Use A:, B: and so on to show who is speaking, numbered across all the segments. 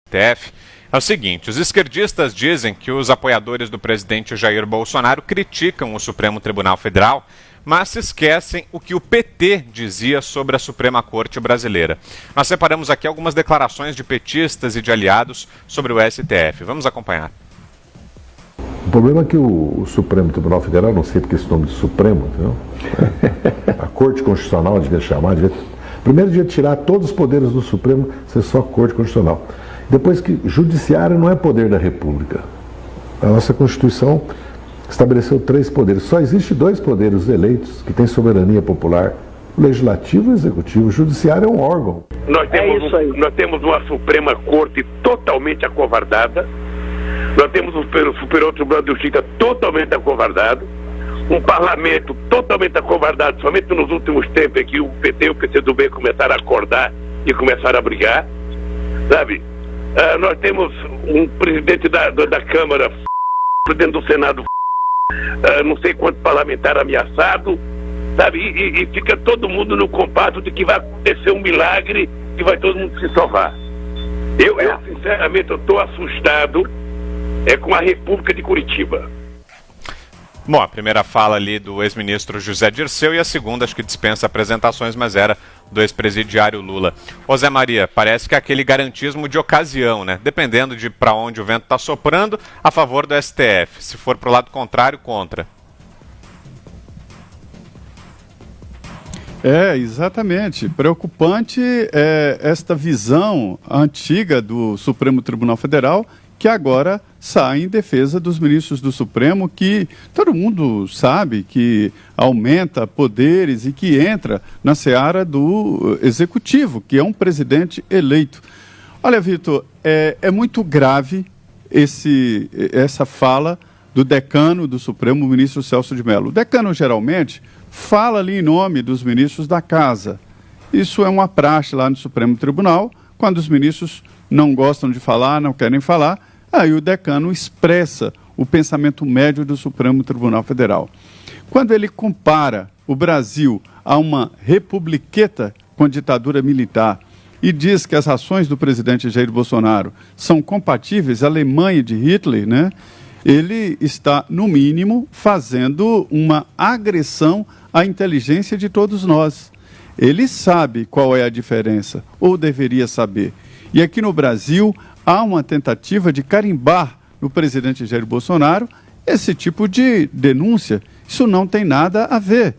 A: STF é o seguinte: os esquerdistas dizem que os apoiadores do presidente Jair Bolsonaro criticam o Supremo Tribunal Federal, mas se esquecem o que o PT dizia sobre a Suprema Corte brasileira. Nós separamos aqui algumas declarações de petistas e de aliados sobre o STF. Vamos acompanhar.
B: O problema é que o Supremo Tribunal Federal, não sei porque esse nome de Supremo, entendeu? A Corte Constitucional devia chamar, primeiro devia tirar todos os poderes do Supremo, ser só Corte Constitucional. Depois que Judiciário não é poder da República. A nossa Constituição estabeleceu 3 poderes. Só existe 2 poderes eleitos que têm soberania popular: o Legislativo e o Executivo. O Judiciário é um órgão.
C: Nós temos uma Suprema Corte totalmente acovardada. Nós temos o Superior Tribunal de Justiça totalmente acovardado. Um parlamento totalmente acovardado. Somente nos últimos tempos é que o PT e o PCdoB começaram a acordar e começaram a brigar. Sabe? Nós temos um presidente da Câmara, presidente do Senado, não sei quanto parlamentar ameaçado, sabe? E fica todo mundo no compasso de que vai acontecer um milagre e vai todo mundo se salvar. Eu sinceramente, estou assustado com a República de Curitiba.
A: Bom, a primeira fala ali do ex-ministro José Dirceu e a segunda, acho que dispensa apresentações, mas era do ex-presidiário Lula. Ô Zé Maria, parece que é aquele garantismo de ocasião, né? Dependendo de para onde o vento está soprando, a favor do STF. Se for para o lado contrário, contra.
D: Exatamente. Preocupante é esta visão antiga do Supremo Tribunal Federal, que agora sai em defesa dos ministros do Supremo, que todo mundo sabe que aumenta poderes e que entra na seara do Executivo, que é um presidente eleito. Olha, Vitor, é muito grave essa fala do decano do Supremo, o ministro Celso de Mello. O decano, geralmente, fala ali em nome dos ministros da Casa. Isso é uma praxe lá no Supremo Tribunal, quando os ministros não gostam de falar, não querem falar, aí o decano expressa o pensamento médio do Supremo Tribunal Federal. Quando ele compara o Brasil a uma republiqueta com ditadura militar e diz que as ações do presidente Jair Bolsonaro são compatíveis à Alemanha de Hitler, né? Ele está, no mínimo, fazendo uma agressão à inteligência de todos nós. Ele sabe qual é a diferença, ou deveria saber. E aqui no Brasil há uma tentativa de carimbar no presidente Jair Bolsonaro esse tipo de denúncia. Isso não tem nada a ver.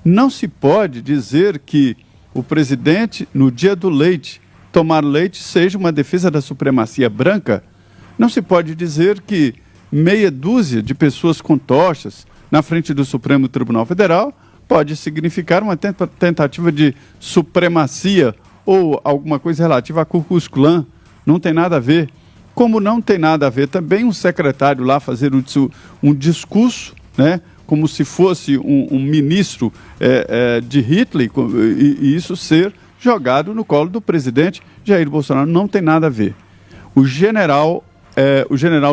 D: Não se pode dizer que o presidente, no dia do leite, tomar leite seja uma defesa da supremacia branca. Não se pode dizer que meia dúzia de pessoas com tochas na frente do Supremo Tribunal Federal pode significar uma tentativa de supremacia ou alguma coisa relativa a Ku Klux Klan. Não tem nada a ver. Como não tem nada a ver também um secretário lá fazer um discurso, né, como se fosse um ministro de Hitler, e isso ser jogado no colo do presidente Jair Bolsonaro. Não tem nada a ver. O general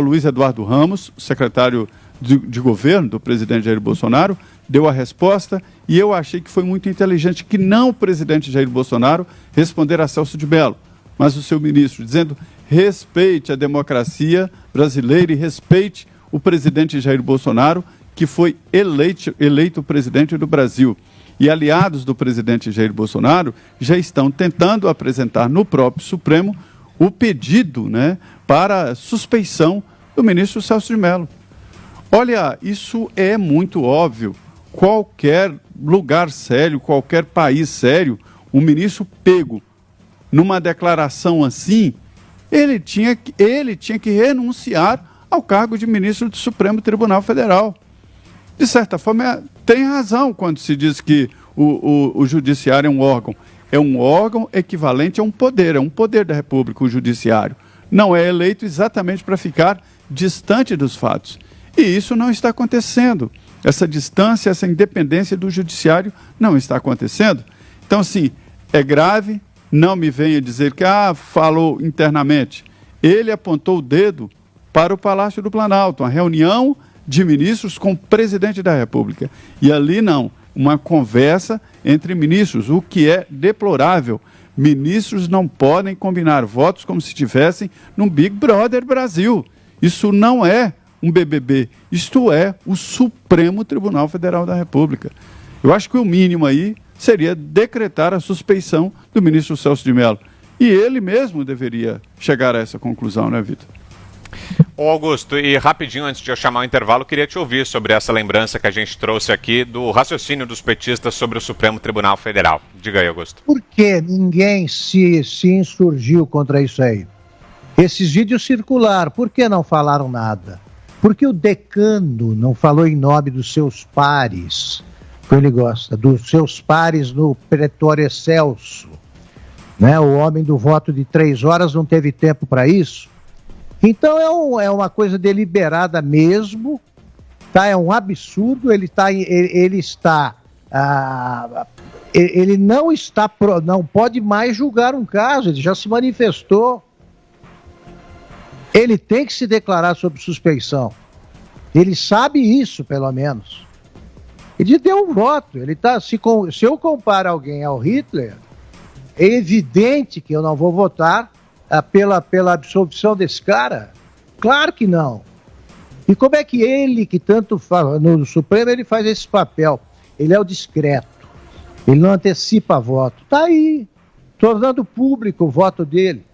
D: Luiz Eduardo Ramos, secretário de governo do presidente Jair Bolsonaro, deu a resposta, e eu achei que foi muito inteligente que não o presidente Jair Bolsonaro responder a Celso de Mello, mas o seu ministro, dizendo: respeite a democracia brasileira e respeite o presidente Jair Bolsonaro, que foi eleito presidente do Brasil. E aliados do presidente Jair Bolsonaro já estão tentando apresentar no próprio Supremo o pedido, né, para suspeição do ministro Celso de Mello. Olha, isso é muito óbvio. Qualquer lugar sério, qualquer país sério, um ministro pego numa declaração assim, ele tinha que renunciar ao cargo de ministro do Supremo Tribunal Federal. De certa forma, tem razão quando se diz que o judiciário é um órgão. É um órgão equivalente a um poder da República, o judiciário. Não é eleito exatamente para ficar distante dos fatos. E isso não está acontecendo. Essa distância, essa independência do judiciário não está acontecendo. Então, assim, é grave. Não me venha dizer que falou internamente. Ele apontou o dedo para o Palácio do Planalto, uma reunião de ministros com o presidente da República. E ali não, uma conversa entre ministros, o que é deplorável. Ministros não podem combinar votos como se estivessem num Big Brother Brasil. Isso não é um BBB, isto é o Supremo Tribunal Federal da República. Eu acho que o mínimo aí seria decretar a suspeição do ministro Celso de Mello. E ele mesmo deveria chegar a essa conclusão, né, Vitor?
A: Ô Augusto, e rapidinho antes de eu chamar o intervalo, queria te ouvir sobre essa lembrança que a gente trouxe aqui do raciocínio dos petistas sobre o Supremo Tribunal Federal. Diga aí, Augusto.
E: Por que ninguém se insurgiu contra isso aí? Esses vídeos circularam, por que não falaram nada? Porque o decano não falou em nome dos seus pares, que ele gosta, dos seus pares no Pretório Excelso. Né? O homem do voto de 3 horas não teve tempo para isso. Então é uma coisa deliberada mesmo, tá? É um absurdo, ele não pode mais julgar um caso, ele já se manifestou. Ele tem que se declarar sob suspeição. Ele sabe isso, pelo menos. Ele deu um voto. Se eu comparo alguém ao Hitler, é evidente que eu não vou votar pela absolvição desse cara. Claro que não. E como é que ele, que tanto fala no Supremo, ele faz esse papel? Ele é o discreto. Ele não antecipa voto. Está aí, tornando público o voto dele.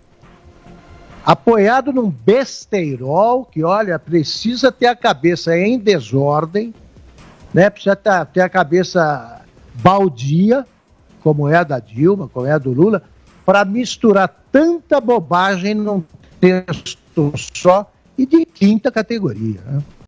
E: Apoiado num besteirol que, olha, precisa ter a cabeça em desordem, né? Precisa ter a cabeça baldia, como é a da Dilma, como é a do Lula, para misturar tanta bobagem num texto só e de quinta categoria, né?